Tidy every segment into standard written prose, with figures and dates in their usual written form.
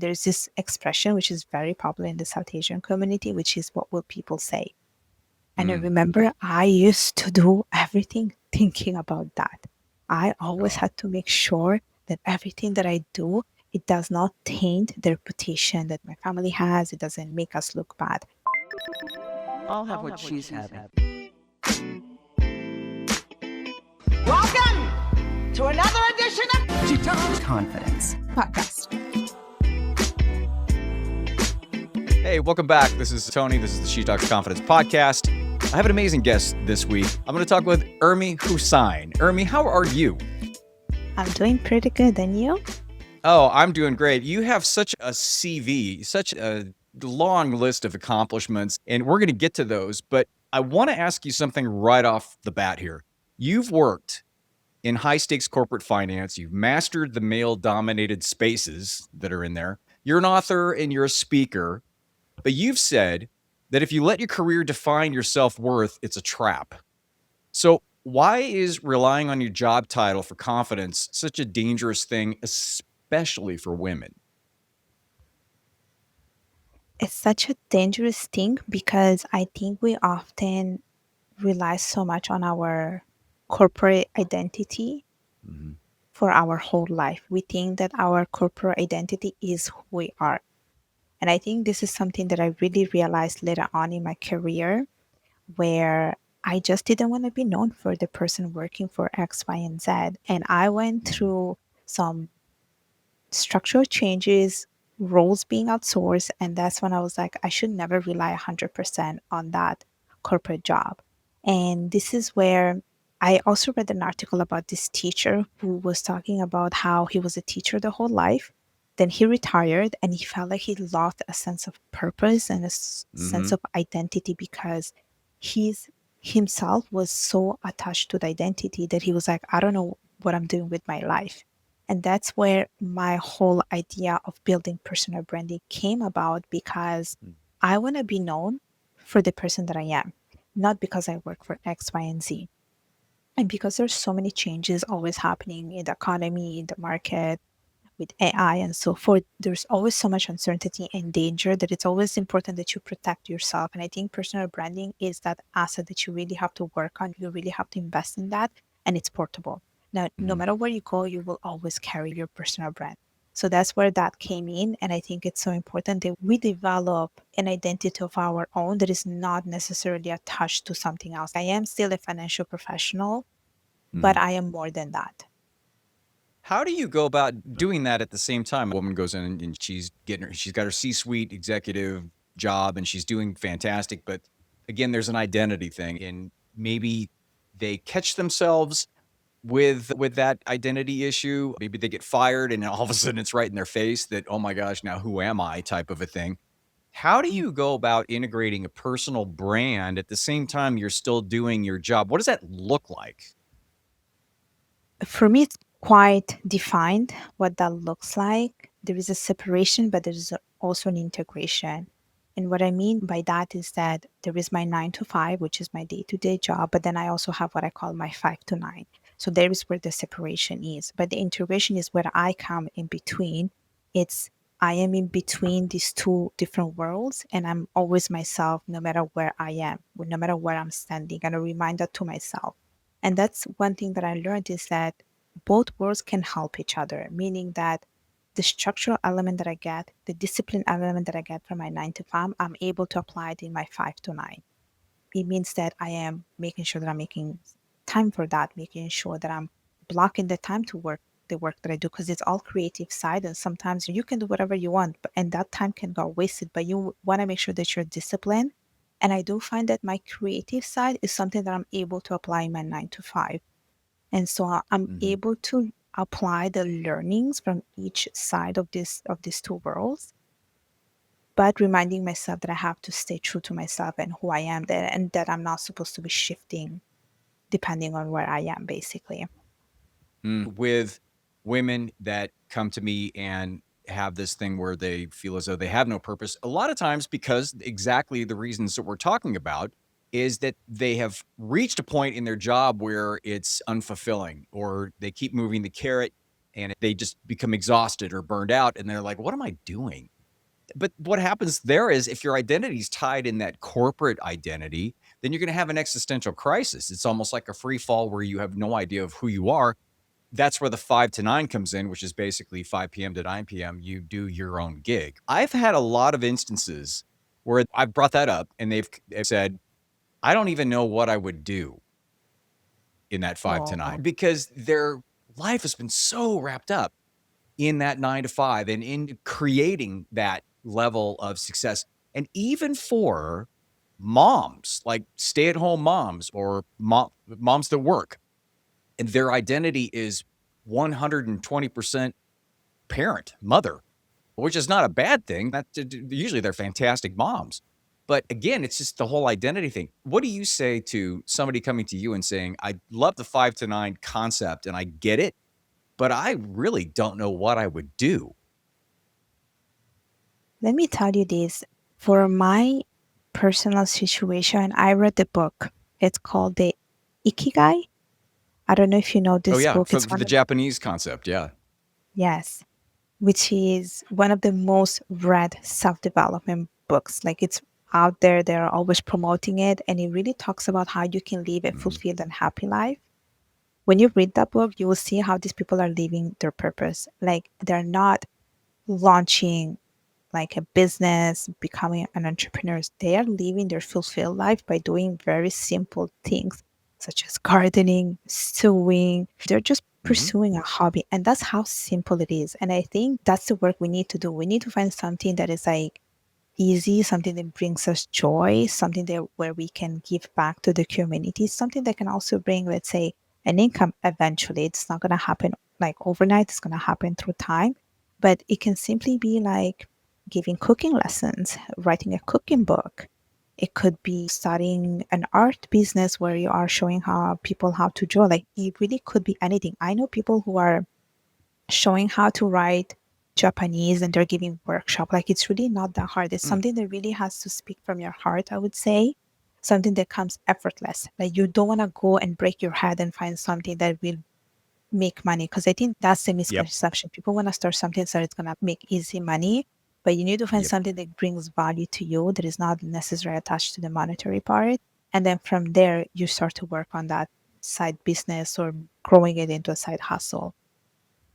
there's this expression which is very popular in the South Asian community, which is what will people say? And I Mm. remember I used to do everything thinking about that. I always Oh, had to make sure that everything that I do, it does not taint the reputation that my family has. It doesn't make us look bad. I'll have what she's having. Welcome to another edition of She talks confidence. Podcast. hey, welcome back. This is Tony. This is the She Talks Confidence podcast. I have an amazing guest this week. I'm going to talk with Urmi Hossain. Urmi, how are you? I'm doing pretty good. And you? Oh, I'm doing great. You have such a CV, such a long list of accomplishments, and we're going to get to those. But I want to ask you something right off the bat here. You've worked in high stakes corporate finance. You've mastered the male dominated spaces that are in there. You're an author and you're a speaker, but you've said that if you let your career define your self-worth, it's a trap. So why is relying on your job title for confidence such a dangerous thing, especially for women? It's such a dangerous thing because I think we often rely so much on our corporate identity Mhm. for our whole life. We think that our corporate identity is who we are. And I think this is something that I really realized later on in my career where I just didn't want to be known for the person working for X, Y, and Z. And I went through some structural changes, roles being outsourced. And that's when I was like, I should never rely 100% on that corporate job. And this is where I also read an article about this teacher who was talking about how he was a teacher the whole life. Then he retired and he felt like he lost a sense of purpose and a sense Mhm. of identity because he's himself was so attached to the identity that he was like, I don't know what I'm doing with my life. And that's where my whole idea of building personal branding came about because I want to be known for the person that I am, not because I work for X, Y, and Z. And because there's so many changes always happening in the economy, in the market, with AI and so forth, there's always so much uncertainty and danger that it's always important that you protect yourself. And I think personal branding is that asset that you really have to work on. You really have to invest in that, and it's portable. Now, no Mhm. matter where you go, you will always carry your personal brand. So that's where that came in. And I think it's so important that we develop an identity of our own that is not necessarily attached to something else. I am still a financial professional, but Mhm. I am more than that. How do you go about doing that at the same time? A woman goes in and she's got her C-suite executive job and she's doing fantastic, but again, there's an identity thing and maybe they catch themselves with that identity issue. Maybe they get fired and all of a sudden it's right in their face that, oh my gosh, now who am I type of a thing. How do you go about integrating a personal brand at the same time you're still doing your job? What does that look like? For me, it's quite defined what that looks like. There is a separation, but there is also an integration. And what I mean by that is that there is my 9 to 5, which is my day to day job, but then I also have what I call my 5 to 9. So there is where the separation is. But the integration is where I come in between. It's I am in between these two different worlds, and I'm always myself no matter where I am, no matter where I'm standing. And I remind that to myself. And that's one thing that I learned is that both worlds can help each other, meaning that the structural element that I get, the discipline element that I get from my 9 to 5, I'm able to apply it in my 5 to 9. It means that I am making sure that I'm making time for that, making sure that I'm blocking the time to work the work that I do because it's all creative side and sometimes you can do whatever you want but and that time can go wasted but you want to make sure that you're disciplined and I do find that my creative side is something that I'm able to apply in my 9 to 5 and so I'm Mhm. able to apply the learnings from each side of these two worlds, but reminding myself that I have to stay true to myself and who I am there and that I'm not supposed to be shifting depending on where I am basically. With women that come to me and have this thing where they feel as though they have no purpose, a lot of times because exactly the reasons that we're talking about is that they have reached a point in their job where it's unfulfilling or they keep moving the carrot. and they just become exhausted or burned out. And they're like, what am I doing? But what happens there is if your identity is tied in that corporate identity, then you're going to have an existential crisis. It's almost like a free fall where you have no idea of who you are. That's where the 5 to 9 comes in, which is basically 5 p.m. to 9 p.m. You do your own gig. I've had a lot of instances where I've brought that up and they've said, I don't even know what I would do in that 5 to 9 Oh, because their life has been so wrapped up in that 9 to 5 and in creating that level of success. And even for moms, like stay-at-home moms or moms that work, and their identity is 120% parent, mother, which is not a bad thing. That usually they're fantastic moms. But again, it's just the whole identity thing. What do you say to somebody coming to you and saying, I love the 5 to 9 concept and I get it, but I really don't know what I would do? let me tell you this. For my personal situation, I read the book. It's called the Ikigai. I don't know if you know Oh, this yeah, book. from It's the one of, Japanese concept, yeah. yes, which is one of the most read self-development books. Like it's out there, they're always promoting it, and it really talks about how you can live a Mhm. fulfilled and happy life. When you read that book, you will see how these people are living their purpose. Like they're not launching like a business, becoming an entrepreneur. They are living their fulfilled life by doing very simple things such as gardening, sewing. They're just Mhm. pursuing a hobby. And that's how simple it is. And I think that's the work we need to do. We need to find something that is like easy, something that brings us joy, something that where we can give back to the community, something that can also bring, let's say, an income eventually. It's not going to happen like overnight, it's going to happen through time, but it can simply be like giving cooking lessons, writing a cooking book. It could be starting an art business where you are showing how people how to draw. Like it really could be anything. I know people who are showing how to write Japanese and they're giving workshop. Like it's really not that hard. It's Mm. something that really has to speak from your heart, I would say. Something that comes effortless. Like you don't want to go and break your head and find something that will make money. Because I think that's the Yep, misconception. People want to start something so it's gonna make easy money. But you need to find yep. something that brings value to you that is not necessarily attached to the monetary part. And then from there you start to work on that side business or growing it into a side hustle.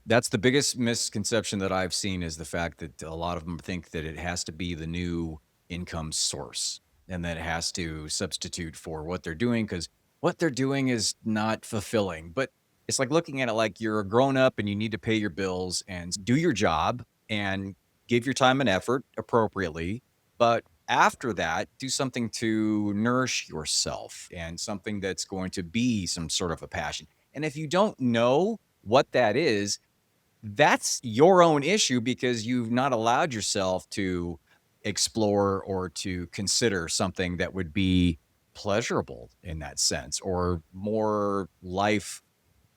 That's the biggest misconception that I've seen is the fact that a lot of them think that it has to be the new income source and that it has to substitute for what they're doing because what they're doing is not fulfilling. But it's like looking at it like you're a grown up and you need to pay your bills and do your job and give your time and effort appropriately. But after that, do something to nourish yourself and something that's going to be some sort of a passion. And if you don't know what that is, that's your own issue because you've not allowed yourself to explore or to consider something that would be pleasurable in that sense or more life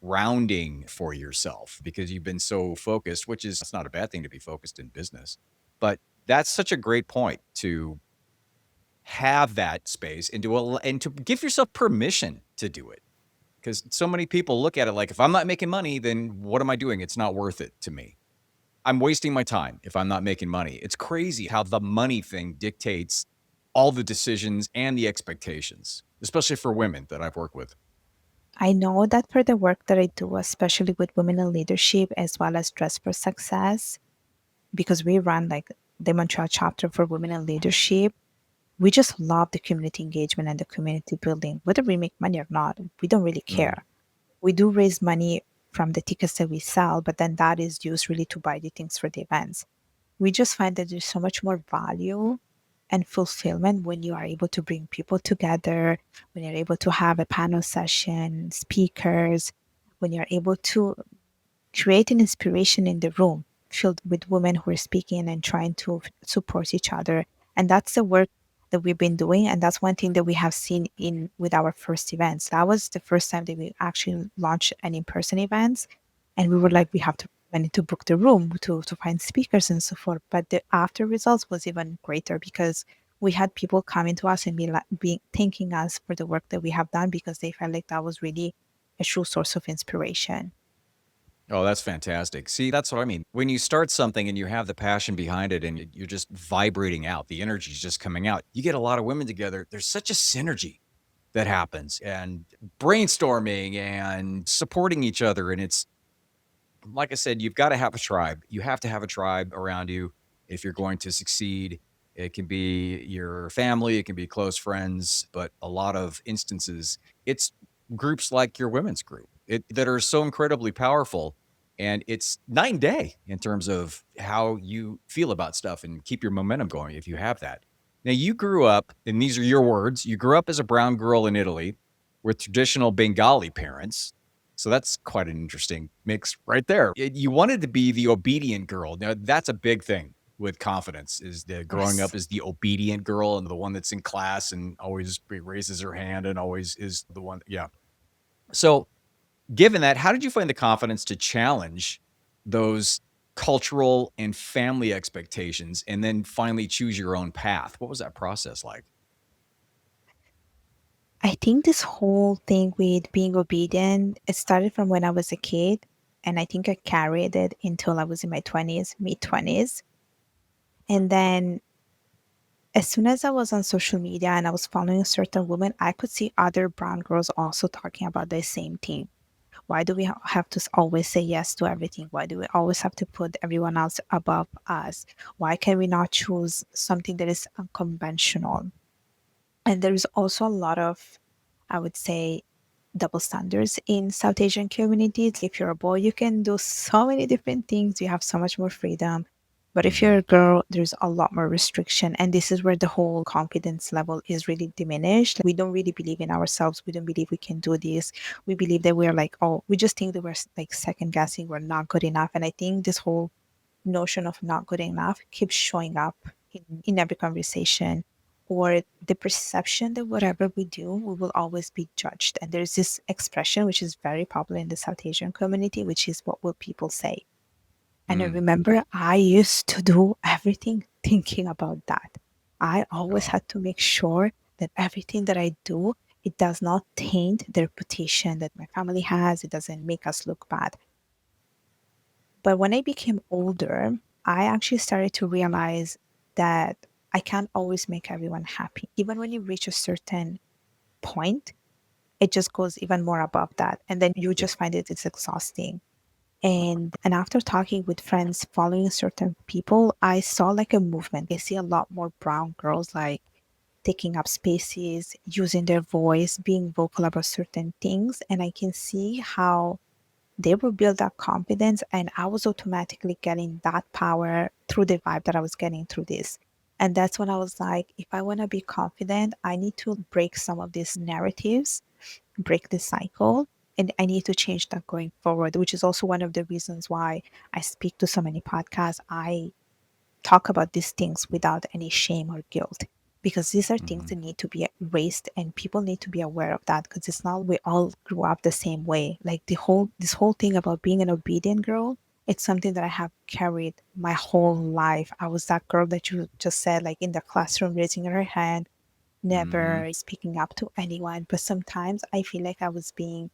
rounding for yourself because you've been so focused, which is it's not a bad thing to be focused in business. But that's such a great point to have that space and and to give yourself permission to do it because so many people look at it like if I'm not making money, then what am I doing? It's not worth it to me. I'm wasting my time if I'm not making money. It's crazy how the money thing dictates all the decisions and the expectations, especially for women that I've worked with. I know that for the work that I do, especially with women in leadership as well as Dress for Success, because we run like the Montreal chapter for women in leadership, we just love the community engagement and the community building. Whether we make money or not, we don't really Mhm. care. We do raise money from the tickets that we sell, but then that is used really to buy the things for the events. We just find that there's so much more value and fulfillment when you are able to bring people together, when you're able to have a panel session, speakers, when you're able to create an inspiration in the room filled with women who are speaking and trying to support each other. And that's the work that we've been doing. And that's one thing that we have seen in with our first events. That was the first time that we actually launched an in-person events. And we were like, we need to book the room to find speakers and so forth. But the after results was even greater because we had people coming to us and be thanking us for the work that we have done because they felt like that was really a true source of inspiration. Oh, that's fantastic. See, that's what I mean. When you start something and you have the passion behind it and you're just vibrating out, the energy's just coming out. You get a lot of women together. There's such a synergy that happens and brainstorming and supporting each other. And it's like I said, you've got to have a tribe. You have to have a tribe around you if you're going to succeed. It can be your family, it can be close friends, but a lot of instances, it's groups like your women's group that are so incredibly powerful. And it's night and day in terms of how you feel about stuff and keep your momentum going if you have that. Now, you grew up, and these are your words, you grew up as a brown girl in Italy with traditional Bengali parents. So that's quite an interesting mix right there. You wanted to be the obedient girl. Now that's a big thing with confidence is the growing up Yes. as the obedient girl and the one that's in class and always raises her hand and always is the one. Yeah. So given that, how did you find the confidence to challenge those cultural and family expectations and then finally choose your own path? What was that process like? I think this whole thing with being obedient, it started from when I was a kid. And I think I carried it until I was in my 20s, mid 20s. And then as soon as I was on social media and I was following a certain woman, I could see other brown girls also talking about the same thing. Why do we have to always say yes to everything? Why do we always have to put everyone else above us? Why can we not choose something that is unconventional? And there is also a lot of, I would say, double standards in South Asian communities. If you're a boy, you can do so many different things. You have so much more freedom. But if you're Mhm. a girl, there's a lot more restriction. And this is where the whole confidence level is really diminished. We don't really believe in ourselves. We don't believe we can do this. We believe that we're like, oh, we just think that we're like second guessing, we're not good enough. And I think this whole notion of not good enough keeps showing up in every conversation, or the perception that whatever we do, we will always be judged. And there's this expression which is very popular in the South Asian community, which is what will people say? And I Mm. remember I used to do everything thinking about that. I always Oh. had to make sure that everything that I do, it does not taint the reputation that my family has. It doesn't make us look bad. But when I became older, I actually started to realize that I can't always make everyone happy. Even when you reach a certain point, it just goes even more above that. And then you Yeah. just find it's exhausting. And after talking with friends, following certain people, I saw like a movement. I see a lot more brown girls like taking up spaces, using their voice, being vocal about certain things. And I can see how they will build that confidence, and I was automatically getting that power through the vibe that I was getting through this. And that's when I was like, if I want to be confident, I need to break some of these narratives, break the cycle, and I need to change that going forward, which is also one of the reasons why I speak to so many podcasts. I talk about these things without any shame or guilt, because these are things Mhm. that need to be raised and people need to be aware of that, because it's not we all grew up the same way. Like this whole thing about being an obedient girl, it's something that I have carried my whole life. I was that girl that you just said, like in the classroom raising her hand, Mhm. never speaking up to anyone. But sometimes I feel like I was being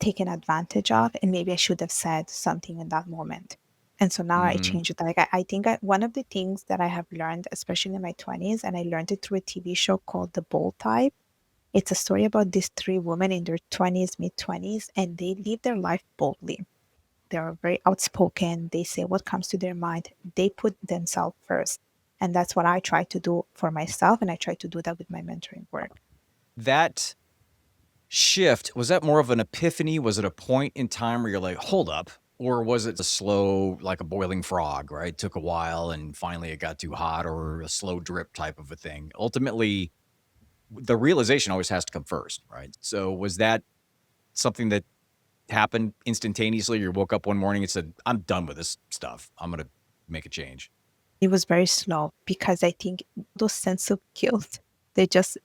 taken advantage of, and maybe I should have said something in that moment. And so now I Mhm. change it. Like I think one of the things that I have learned, especially in my 20s, and I learned it through a TV show called The Bold Type. It's a story about these three women in their 20s, mid 20s, and they live their life boldly. They are very outspoken. They say what comes to their mind. They put themselves first. And that's what I try to do for myself. And I try to do that with my mentoring work. That shift, was that more of an epiphany? Was it a point in time where you're like, hold up? Or was it a slow, like a boiling frog, right? Took a while and finally it got too hot, or a slow drip type of a thing? Ultimately, the realization always has to come first, right? So was that something that happened instantaneously? You woke up one morning and said, I'm done with this stuff. I'm going to make a change. It was very slow because I think those sense of guilt, they just,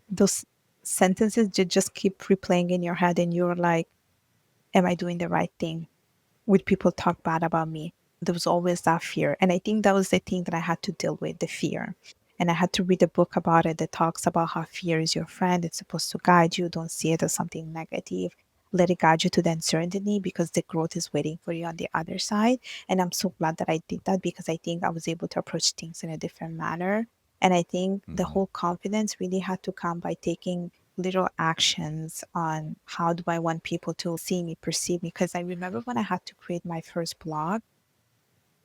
those sentences just keep replaying in your head, and you're like, am I doing the right thing? Would people talk bad about me? There was always that fear. And I think that was the thing that I had to deal with, the fear. And I had to read a book about it that talks about how fear is your friend. It's supposed to guide you. Don't see it as something negative. let it guide you to the uncertainty because the growth is waiting for you on the other side. And I'm so glad that I did that because I think I was able to approach things in a different manner. And I think the Mhm. whole confidence really had to come by taking little actions on how do I want people to see me, perceive me. Because I remember when I had to create my first blog,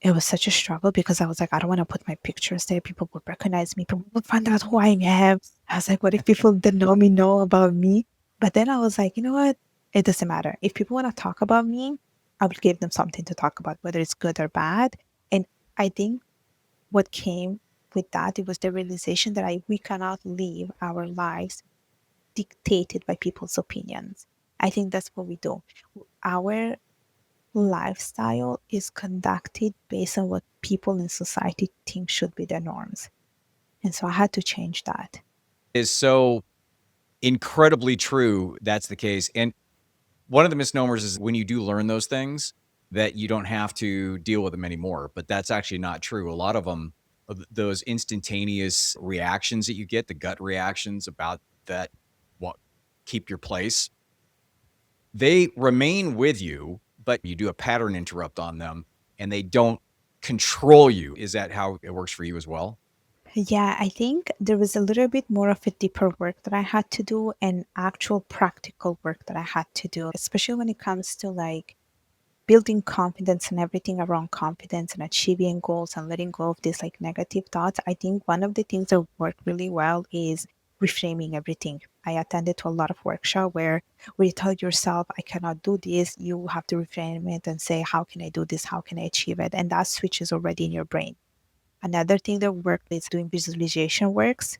it was such a struggle because I was like, I don't want to put my pictures there. People would recognize me. People would find out who I am. I was like, what if people that know me know about me? But then I was like, you know what? It doesn't matter. If people want to talk about me, I will give them something to talk about, whether it's good or bad. And I think what came with that, it was the realization that we cannot live our lives dictated by people's opinions. I think that's what we do. Our lifestyle is conducted based on what people in society think should be the norms. And so I had to change that. Is so incredibly true. That's the case. And one of the misnomers is when you do learn those things that you don't have to deal with them anymore. But that's actually not true. A lot of them, those instantaneous reactions that you get, the gut reactions about that, what keep your place, they remain with you, but you do a pattern interrupt on them and they don't control you. Is that how it works for you as well? Yeah, I think there was a little bit more of a deeper work that I had to do and actual practical work that I had to do, especially when it comes to like building confidence and everything around confidence and achieving goals and letting go of these like negative thoughts. I think one of the things that work really well is reframing everything. I attended to a lot of workshop where you tell yourself, I cannot do this. You have to reframe it and say, how can I do this? How can I achieve it? And that switch is already in your brain. Another thing that works is doing visualization works.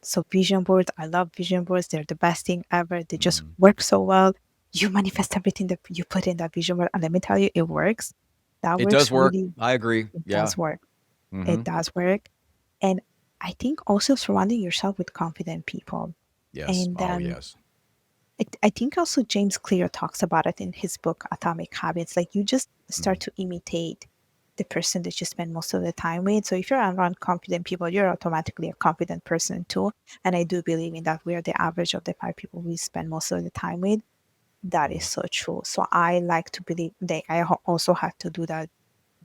So vision boards, I love vision boards. They're the best thing ever. They just Mhm. work so well. You manifest everything that you put in that vision board. And let me tell you, it works. That It does works work. really, I agree. it Yeah. does work. It Mhm. does work. And I think also surrounding yourself with confident people. Yes. And Oh, yes. I think also James Clear talks about it in his book Atomic Habits. Like you just start Mhm. to imitate the person that you spend most of the time with. So if you're around confident people, you're automatically a confident person too. And I do believe in that we're the average of the five people we spend most of the time with. That is Mhm. so true. So I like to believe that also have to do that.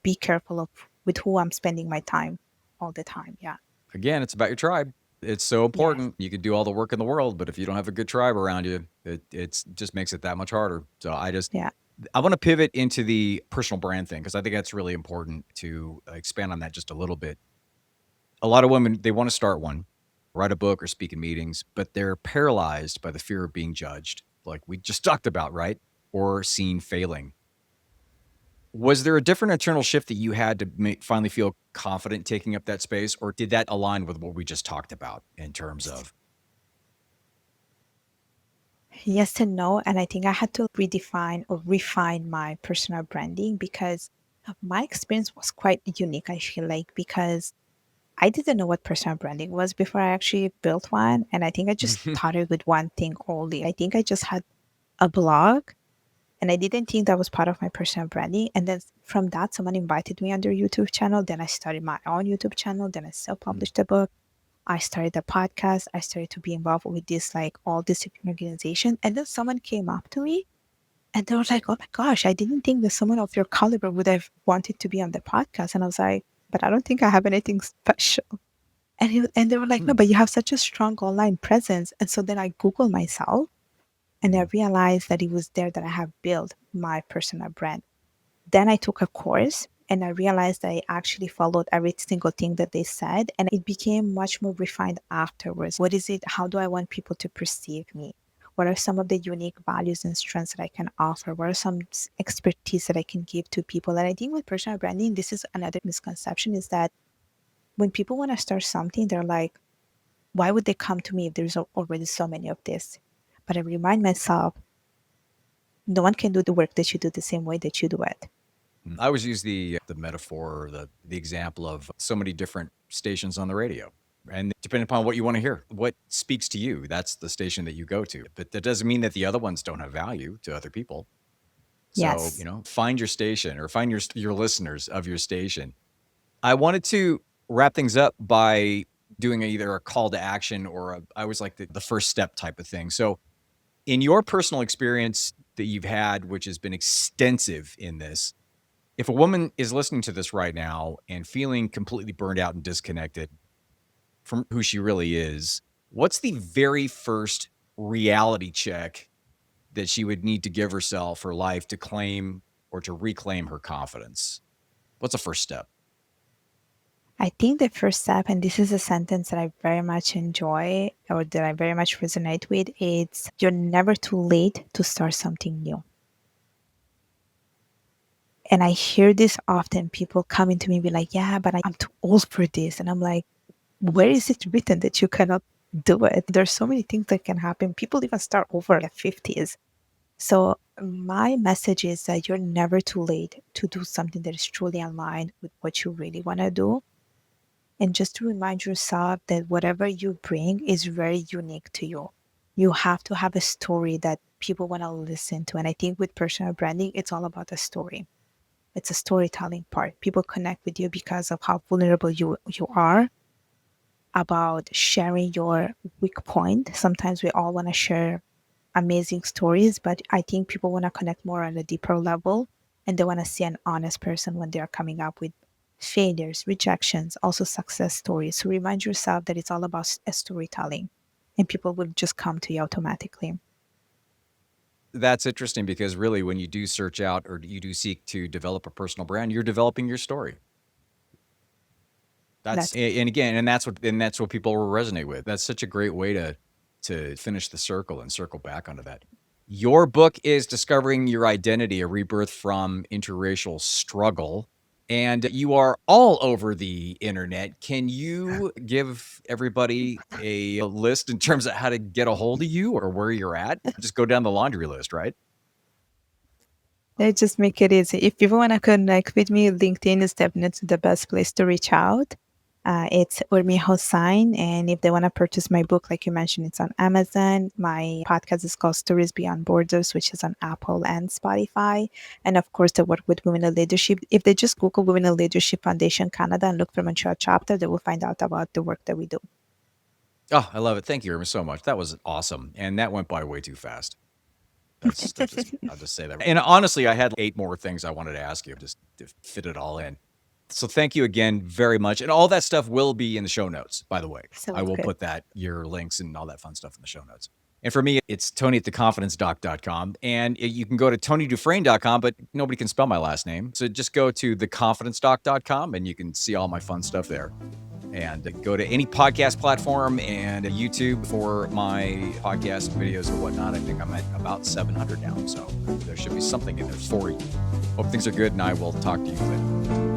Be careful of with who I'm spending my time all the time. Yeah. Again, it's about your tribe. It's so Yes. important. You could do all the work in the world, but if you don't have a good tribe around you, it's just makes it that much harder. So Yeah. I want to pivot into the personal brand thing because I think that's really important to expand on that just a little bit. A lot of women, they want to start one, write a book or speak in meetings, but they're paralyzed by the fear of being judged, like we just talked about, right? Or seen failing. Was there a different internal shift that you had to finally feel confident taking up that space, or did that align with what we just talked about in terms of? Yes and no. And I think I had to redefine or refine my personal branding because my experience was quite unique, I feel like, because I didn't know what personal branding was before I actually built one. And I think I just started with one thing only. I think I just had a blog and I didn't think that was part of my personal branding. And then from that, someone invited me on their YouTube channel. Then I started my own YouTube channel. Then I self Mm, published a book. I started a podcast. I started to be involved with this like all discipline organization. And then someone came up to me and they were like, oh my gosh, I didn't think that someone of your caliber would have wanted to be on the podcast. And I was like, but I don't think I have anything special. And they were like, no, mm, but you have such a strong online presence. And so then I Googled myself and I mhm, realized that it was there that I have built my personal brand. Then I took a course and I realized that I actually followed every single thing that they said. And it became much more refined afterwards. What is it? How do I want people to perceive me? What are some of the unique values and strengths that I can offer? What are some expertise that I can give to people? And I think with personal branding, this is another misconception is that when people want to start something, they're like, why would they come to me if there's already so many of this? But I remind myself, no one can do the work that you do the same way that you do it. mm. I always use the metaphor or the example of so many different stations on the radio. And depending upon what you want to hear, what speaks to you, that's the station that you go to. But that doesn't mean that the other ones don't have value to other people. So, Yes. find your station or find your listeners of your station. I wanted to wrap things up by doing either a call to action or I always like the first step type of thing. So, In your personal experience that you've had, which has been extensive in this, if a woman is listening to this right now and feeling completely burned out and disconnected from who she really is, what's the very first reality check that she would need to give herself or life to claim or to reclaim her confidence? What's the first step? I think the first step, and this is a sentence that I very much enjoy or that I very much resonate with, it's you're never too late to start something new. And I hear this often. People coming to me and be like, yeah, but I'm too old for this. And I'm like, where is it written that you cannot do it? There's so many things that can happen. People even start over at 50s. So my message is that you're never too late to do something that is truly aligned with what you really want to do. And just to remind yourself that whatever you bring is very unique to you. You have to have a story that people want to listen to. And I think with personal branding, it's all about the story. It's a storytelling part. People connect with you because of how vulnerable you are, about sharing your weak point. Sometimes we all want to share amazing stories, but I think people want to connect more on a deeper level, and they want to see an honest person when they are coming up with failures, rejections, also success stories. So remind yourself that it's all about storytelling, and people will just come to you automatically. That's interesting because really when you do search out or you do seek to develop a personal brand, you're developing your story. That's And that's what people will resonate with. That's such a great way to finish the circle and circle back onto that. Your book is Discovering Your Identity, a rebirth from interracial struggle. And you are all over the internet. Can you give everybody a list in terms of how to get a hold of you or where you're at? Just go down the laundry list, right? They just make it easy. If people want to connect with me, LinkedIn is definitely the best place to reach out. It's Urmi Hossain. And if they want to purchase my book, like you mentioned, it's on Amazon. My podcast is called Stories Beyond Borders, which is on Apple and Spotify. And of course, the work with Women in Leadership. If they just Google Women in Leadership Foundation Canada and look for Montreal chapter, they will find out about the work that we do. Oh, I love it. Thank you, Irma, so much. That was awesome. And that went by way too fast. I'll just say that. And honestly, I had 8 more things I wanted to ask you just to fit it all in. So thank you again very much. And all that stuff will be in the show notes, by the way. So I will good. put your links and all that fun stuff in the show notes. And for me, it's Tony at theconfidencedoc.com. And you can go to TonyDufresne.com, but nobody can spell my last name. So just go to theconfidencedoc.com and you can see all my fun stuff there. And go to any podcast platform and YouTube for my podcast videos or whatnot. I think I'm at about 700 now. So there should be something in there for you. Hope things are good, and I will talk to you later.